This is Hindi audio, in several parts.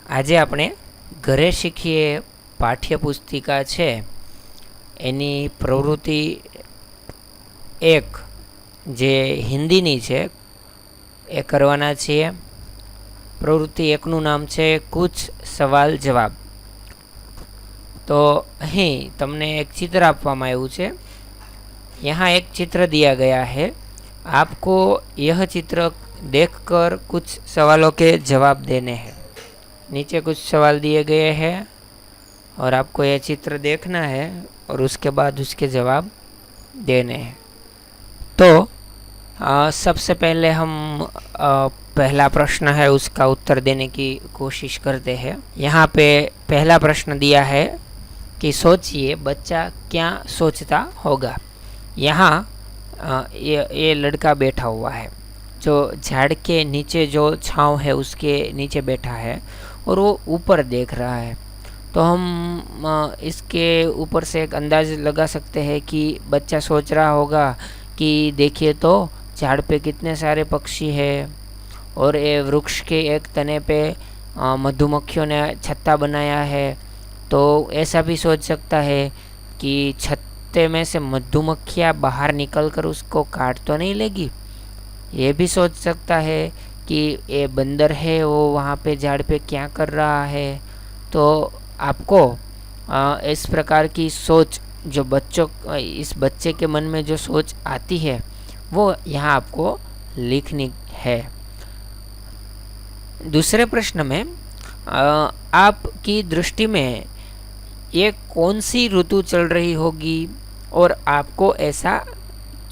આજે આપણે ઘરે શીખીએ પાઠ્યપુસ્તિકા છે એની પ્રવૃત્તિ એક જે હિન્દીની છે એ કરવાના છીએ. પ્રવૃત્તિ એકનું નામ છે કુછ સવાલ જવાબ. તો અહીં તમને એક चित्र આપવામાં આવ્યું છે. यहाँ एक चित्र दिया गया है, आपको यह चित्र देखकर कुछ सवालों के जवाब देने हैं. नीचे कुछ सवाल दिए गए हैं और आपको यह चित्र देखना है और उसके बाद उसके जवाब देने हैं. तो सबसे पहले हम पहला प्रश्न है उसका उत्तर देने की कोशिश करते हैं. यहाँ पे पहला प्रश्न दिया है कि सोचिए बच्चा क्या सोचता होगा. यहाँ ये लड़का बैठा हुआ है जो झाड़ के नीचे जो छांव है उसके नीचे बैठा है और वो ऊपर देख रहा है. तो हम इसके ऊपर से एक अंदाज लगा सकते हैं कि बच्चा सोच रहा होगा कि देखिए तो झाड़ पे कितने सारे पक्षी हैं और ये वृक्ष के एक तने पे मधुमक्खियों ने छत्ता बनाया है. तो ऐसा भी सोच सकता है कि छत्ते में से मधुमक्खियाँ बाहर निकल कर उसको काट तो नहीं लेगी. ये भी सोच सकता है कि ये बंदर है वो वहाँ पे झाड़ पे क्या कर रहा है. तो आपको इस प्रकार की सोच जो इस बच्चे के मन में जो सोच आती है वो यहाँ आपको लिखनी है. दूसरे प्रश्न में आपकी दृष्टि में ये कौन सी ऋतु चल रही होगी और आपको ऐसा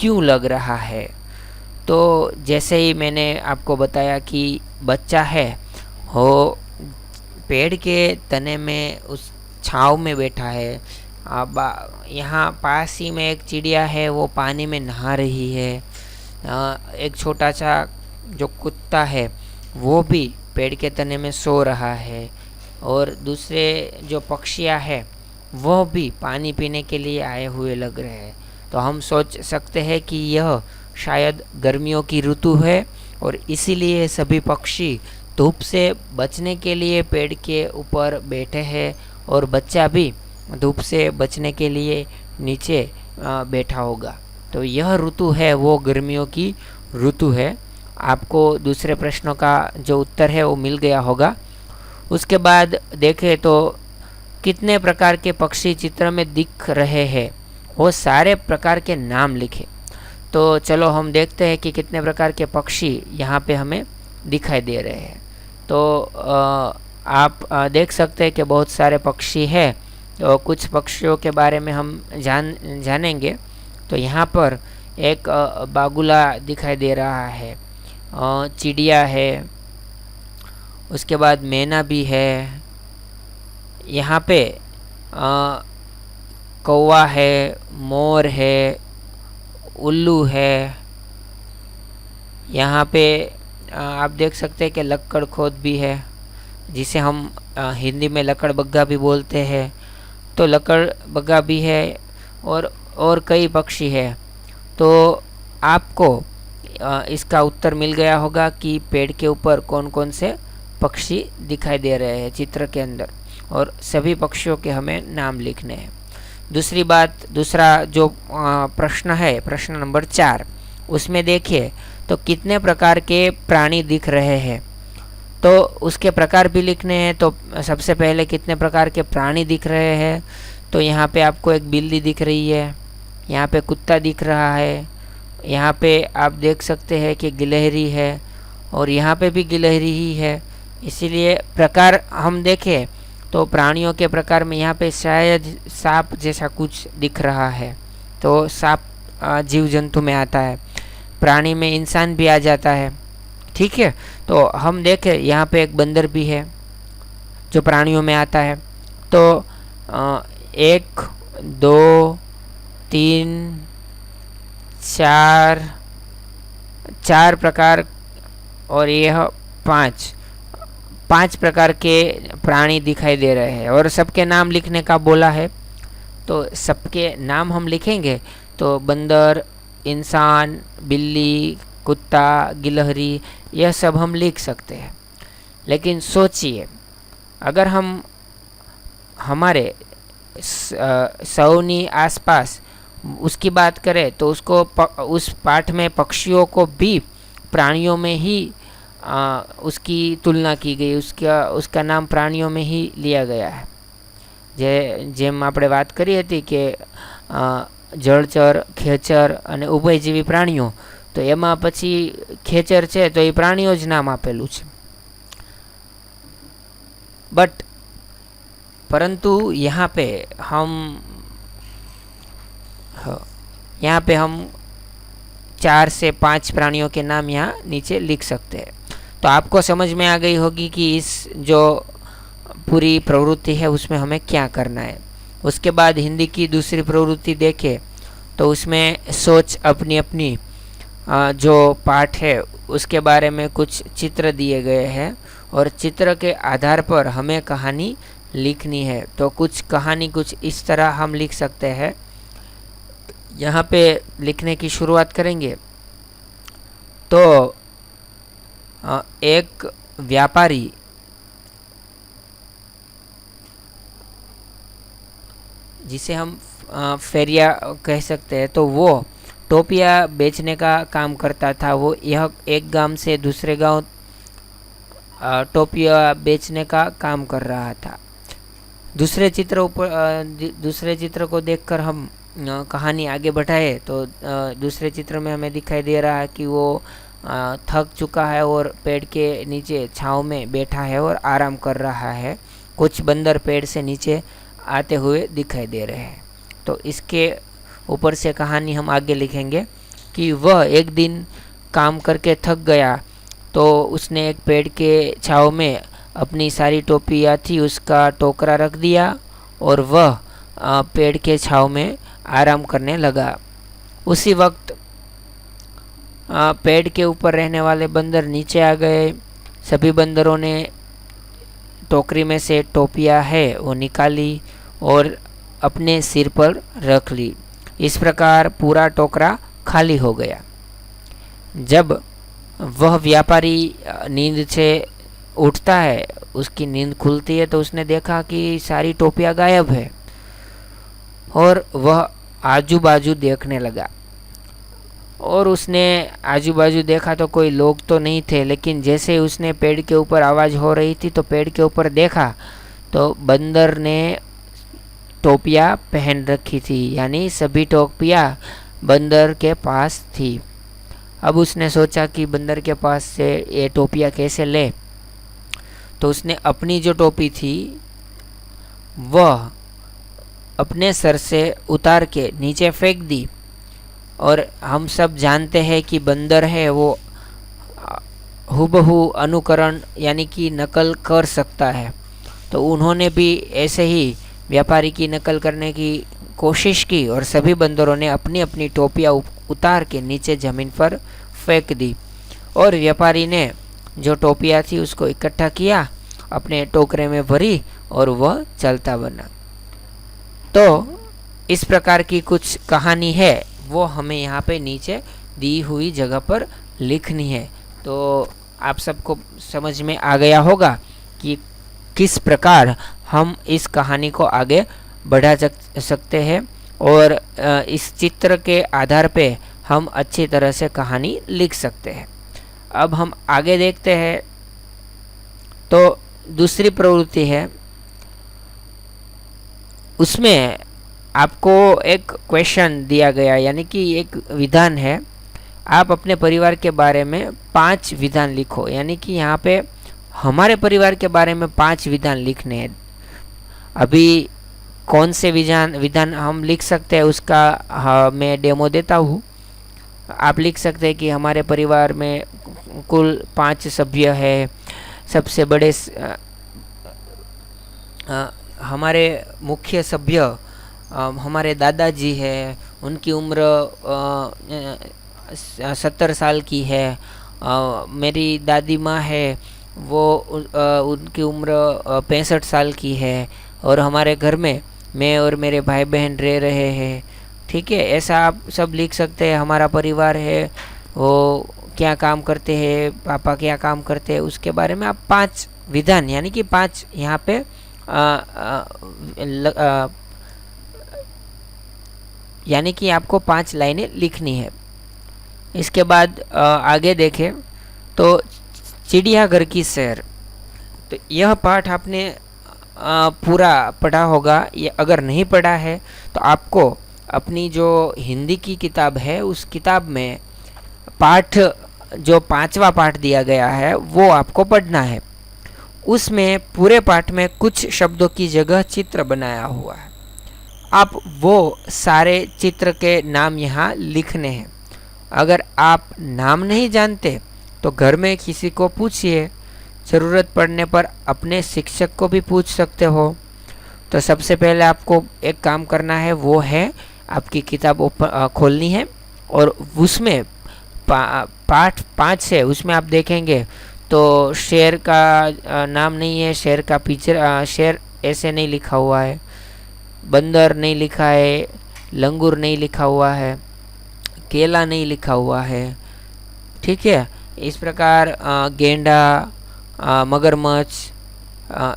क्यों लग रहा है. तो जैसे ही मैंने आपको बताया कि बच्चा है वो पेड़ के तने में उस छाँव में बैठा है. यहाँ पास ही में एक चिड़िया है वो पानी में नहा रही है. एक छोटा सा जो कुत्ता है वो भी पेड़ के तने में सो रहा है और दूसरे जो पक्षियाँ हैं वो भी पानी पीने के लिए आए हुए लग रहे हैं. तो हम सोच सकते हैं कि यह शायद गर्मियों की ऋतु है और इसीलिए सभी पक्षी धूप से बचने के लिए पेड़ के ऊपर बैठे हैं और बच्चा भी धूप से बचने के लिए नीचे बैठा होगा. तो यह ऋतु है वो गर्मियों की ऋतु है. आपको दूसरे प्रश्नों का जो उत्तर है वो मिल गया होगा. उसके बाद देखें तो कितने प्रकार के पक्षी चित्र में दिख रहे हैं वो सारे प्रकार के नाम लिखे. तो चलो हम देखते हैं कि कितने प्रकार के पक्षी यहाँ पे हमें दिखाई दे रहे हैं. तो आप देख सकते हैं कि बहुत सारे पक्षी हैं. तो कुछ पक्षियों के बारे में हम जानेंगे. तो यहाँ पर एक बागुला दिखाई दे रहा है, चिड़िया है, उसके बाद मैना भी है, यहाँ पे कौवा है, मोर है, उल्लू है. यहाँ पे आप देख सकते हैं कि लक्कड़खोद भी है जिसे हम हिंदी में लकड़बग्गा भी बोलते हैं. तो लकड़बग्गा भी है और कई पक्षी है. तो आपको इसका उत्तर मिल गया होगा कि पेड़ के ऊपर कौन कौन से पक्षी दिखाई दे रहे हैं चित्र के अंदर और सभी पक्षियों के हमें नाम लिखने हैं. दूसरा जो प्रश्न है प्रश्न नंबर 4 उसमें देखिए तो कितने प्रकार के प्राणी दिख रहे हैं. तो उसके प्रकार भी लिखने हैं. तो सबसे पहले कितने प्रकार के प्राणी दिख रहे हैं. तो यहाँ पे आपको एक बिल्ली दिख रही है, यहाँ पे कुत्ता दिख रहा है, यहाँ पे आप देख सकते हैं कि गिलहरी है और यहाँ पे भी गिलहरी ही है. इसीलिए प्रकार हम देखें तो प्राणियों के प्रकार में यहाँ पे शायद सांप जैसा कुछ दिख रहा है. तो सांप जीव जंतु में आता है, प्राणी में इंसान भी आ जाता है. ठीक है. तो हम देखें यहाँ पे एक बंदर भी है जो प्राणियों में आता है. तो 1 2 3 4 प्रकार और यह 5 प्रकार के प्राणी दिखाई दे रहे हैं और सबके नाम लिखने का बोला है. तो सबके नाम हम लिखेंगे तो बंदर, इंसान, बिल्ली, कुत्ता, गिलहरी यह सब हम लिख सकते हैं. लेकिन सोचिए अगर हम हमारे सौनी आसपास उसकी बात करें तो उस पाठ में पक्षियों को भी प्राणियों में ही उसकी तुलना की गई, उसका नाम प्राणियों में ही लिया गया है। જેમ આપણે વાત કરી હતી કે જળચર, ખેચર અને ઉભયજીવી પ્રાણીઓ, તો એમાં પછી ખેચર છે તો એ પ્રાણીઓ જ નામ આપેલું છે। बट परंतु यहाँ पे हम 4 से 5 प्राणियों के नाम यहाँ नीचे लिख सकते हैं। तो आपको समझ में आ गई होगी कि इस जो पूरी प्रवृत्ति है उसमें हमें क्या करना है। उसके बाद हिंदी की दूसरी प्रवृत्ति देखें तो उसमें सोच अपनी अपनी जो पाठ है उसके बारे में कुछ चित्र दिए गए हैं और चित्र के आधार पर हमें कहानी लिखनी है। तो कुछ कहानी कुछ इस तरह हम लिख सकते हैं। यहाँ पे लिखने की शुरुआत करेंगे तो एक व्यापारी जिसे हम फेरिया कह सकते हैं, तो वो टोपिया बेचने का काम करता था। वो यह एक गांव से दूसरे गांव टोपिया बेचने का काम कर रहा था। दूसरे चित्र को देखकर हम कहानी आगे बढ़ाए तो दूसरे चित्र में हमें दिखाई दे रहा है कि वो थक चुका है और पेड़ के नीचे छांव में बैठा है और आराम कर रहा है। कुछ बंदर पेड़ से नीचे आते हुए दिखाई दे रहे हैं। तो इसके ऊपर से कहानी हम आगे लिखेंगे कि वह एक दिन काम करके थक गया तो उसने एक पेड़ के छांव में अपनी सारी टोपियाँ थी उसका टोकरा रख दिया और वह पेड़ के छांव में आराम करने लगा। उसी वक्त पेड़ के ऊपर रहने वाले बंदर नीचे आ गए। सभी बंदरों ने टोकरी में से टोपियाँ है वो निकाली और अपने सिर पर रख ली। इस प्रकार पूरा टोकरा खाली हो गया। जब वह व्यापारी नींद से उठता है, उसकी नींद खुलती है तो उसने देखा कि सारी टोपियाँ गायब है और वह आजू बाजू देखने लगा। और उसने आजू बाजू देखा तो कोई लोग तो नहीं थे, लेकिन जैसे ही उसने पेड़ के ऊपर आवाज़ हो रही थी तो पेड़ के ऊपर देखा तो बंदर ने टोपियाँ पहन रखी थी, यानी सभी टोपियाँ बंदर के पास थी। अब उसने सोचा कि बंदर के पास से ये टोपियाँ कैसे ले। तो उसने अपनी जो टोपी थी वह अपने सर से उतार के नीचे फेंक दी। और हम सब जानते हैं कि बंदर है वो हुबहू अनुकरण यानी कि नकल कर सकता है। तो उन्होंने भी ऐसे ही व्यापारी की नकल करने की कोशिश की और सभी बंदरों ने अपनी अपनी टोपियाँ उतार के नीचे ज़मीन पर फेंक दी। और व्यापारी ने जो टोपियाँ थी उसको इकट्ठा किया, अपने टोकरे में भरी और वह चलता बना। तो इस प्रकार की कुछ कहानी है वो हमें यहाँ पे नीचे दी हुई जगह पर लिखनी है। तो आप सबको समझ में आ गया होगा कि किस प्रकार हम इस कहानी को आगे बढ़ा सकते हैं और इस चित्र के आधार पे हम अच्छी तरह से कहानी लिख सकते हैं। अब हम आगे देखते हैं। तो दूसरी प्रवृत्ति है, उसमें आपको एक क्वेश्चन दिया गया, यानी कि एक विधान है। आप अपने परिवार के बारे में 5 विधान लिखो, यानी कि यहाँ पे हमारे परिवार के बारे में 5 विधान लिखने हैं। अभी कौन से विधान हम लिख सकते हैं उसका मैं डेमो देता हूँ। आप लिख सकते हैं कि हमारे परिवार में कुल 5 सभ्य है। सबसे बड़े हमारे मुख्य सभ्य हमारे दादाजी है, उनकी उम्र 70 साल की है। मेरी दादी माँ है वो उनकी उम्र 65 साल की है। और हमारे घर में मैं और मेरे भाई बहन रह रहे हैं। ठीक है, ऐसा आप सब लिख सकते हैं। हमारा परिवार है वो क्या काम करते हैं, पापा क्या काम करते हैं, उसके बारे में आप 5 विधान यानी कि 5 यहाँ पे यानी कि आपको 5 लाइनें लिखनी है। इसके बाद आगे देखें तो चिड़ियाघर की सैर, तो यह पाठ आपने पूरा पढ़ा होगा। ये अगर नहीं पढ़ा है तो आपको अपनी जो हिंदी की किताब है उस किताब में पाठ जो 5वां पाठ दिया गया है वो आपको पढ़ना है। उसमें पूरे पाठ में कुछ शब्दों की जगह चित्र बनाया हुआ है, आप वो सारे चित्र के नाम यहाँ लिखने हैं। अगर आप नाम नहीं जानते तो घर में किसी को पूछिए, ज़रूरत पड़ने पर अपने शिक्षक को भी पूछ सकते हो। तो सबसे पहले आपको एक काम करना है, वो है आपकी किताब खोलनी है और उसमें पाठ 5 है, उसमें आप देखेंगे तो शेर का नाम नहीं है, शेर का पिक्चर शेर ऐसे नहीं लिखा हुआ है, बंदर नहीं लिखा है, लंगूर नहीं लिखा हुआ है, केला नहीं लिखा हुआ है, ठीक है। इस प्रकार गेंडा, मगरमच्छ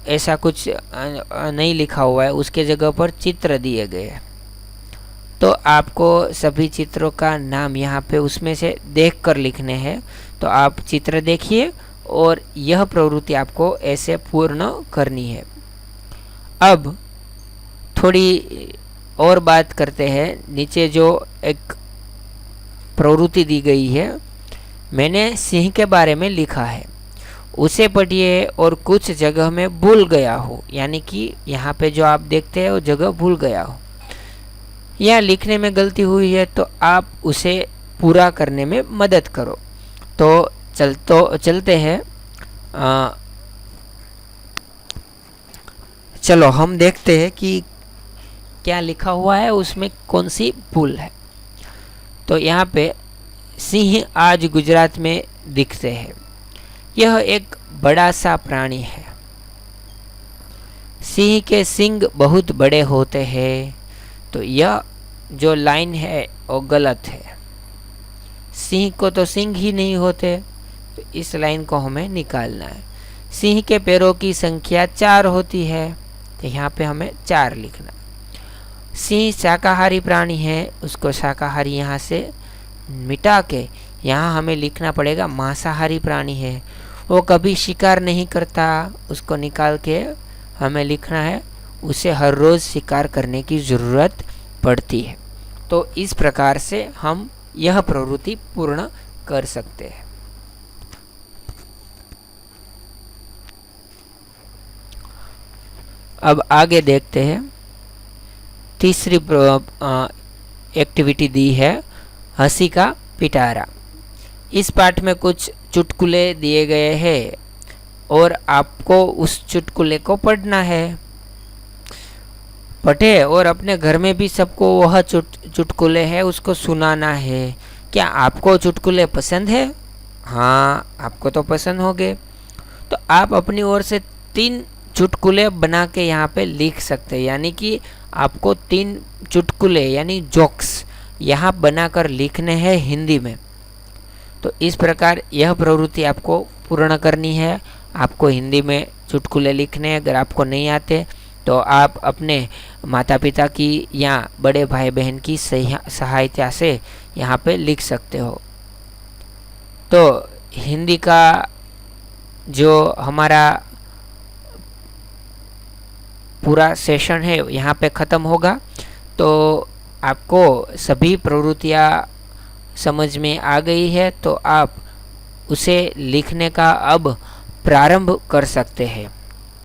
ऐसा कुछ नहीं लिखा हुआ है, उसके जगह पर चित्र दिए गए हैं। तो आपको सभी चित्रों का नाम यहाँ पे उसमें से देखकर लिखने हैं। तो आप चित्र देखिए और यह प्रवृत्ति आपको ऐसे पूर्ण करनी है। अब थोड़ी और बात करते हैं। नीचे जो एक प्रवृत्ति दी गई है, मैंने सिंह के बारे में लिखा है, उसे पढ़िए और कुछ जगह में भूल गया हो, यानी कि यहाँ पे जो आप देखते हैं वो जगह भूल गया हो या लिखने में गलती हुई है तो आप उसे पूरा करने में मदद करो। तो चलते हैं, चलो हम देखते हैं कि क्या लिखा हुआ है, उसमें कौन सी भूल है। तो यहाँ पे सिंह आज गुजरात में दिखते हैं, यह एक बड़ा सा प्राणी है, सिंह के सींग बहुत बड़े होते हैं। तो यह जो लाइन है वो गलत है, सिंह को तो सींग ही नहीं होते, तो इस लाइन को हमें निकालना है। सिंह के पैरों की संख्या 4 होती है, तो यहाँ पे हमें 4 लिखना। सिंह शाकाहारी प्राणी है, उसको शाकाहारी यहाँ से मिटा के यहाँ हमें लिखना पड़ेगा मांसाहारी प्राणी है, वो कभी शिकार नहीं करता, उसको निकाल के हमें लिखना है उसे हर रोज़ शिकार करने की ज़रूरत पड़ती है। तो इस प्रकार से हम यह प्रवृत्ति पूर्ण कर सकते हैं। अब आगे देखते हैं, तीसरी एक्टिविटी दी है हंसी का पिटारा। इस पाठ में कुछ चुटकुले दिए गए हैं और आपको उस चुटकुले को पढ़ना है। पढ़े और अपने घर में भी सबको वह चुटकुले है उसको सुनाना है। क्या आपको चुटकुले पसंद है? हाँ, आपको तो पसंद होंगे। तो आप अपनी ओर से 3 चुटकुले बना के यहाँ पे लिख सकते हैं, यानी कि आपको 3 चुटकुले यानी जोक्स यहाँ बनाकर लिखने हैं हिंदी में। तो इस प्रकार यह प्रवृत्ति आपको पूर्ण करनी है। आपको हिंदी में चुटकुले लिखने, अगर आपको नहीं आते तो आप अपने माता पिता की या बड़े भाई बहन की सहायता से यहाँ पे लिख सकते हो। तो हिंदी का जो हमारा पूरा सेशन है यहाँ पे ख़त्म होगा। तो आपको सभी प्रवृत्तियाँ समझ में आ गई है, तो आप उसे लिखने का अब प्रारंभ कर सकते हैं।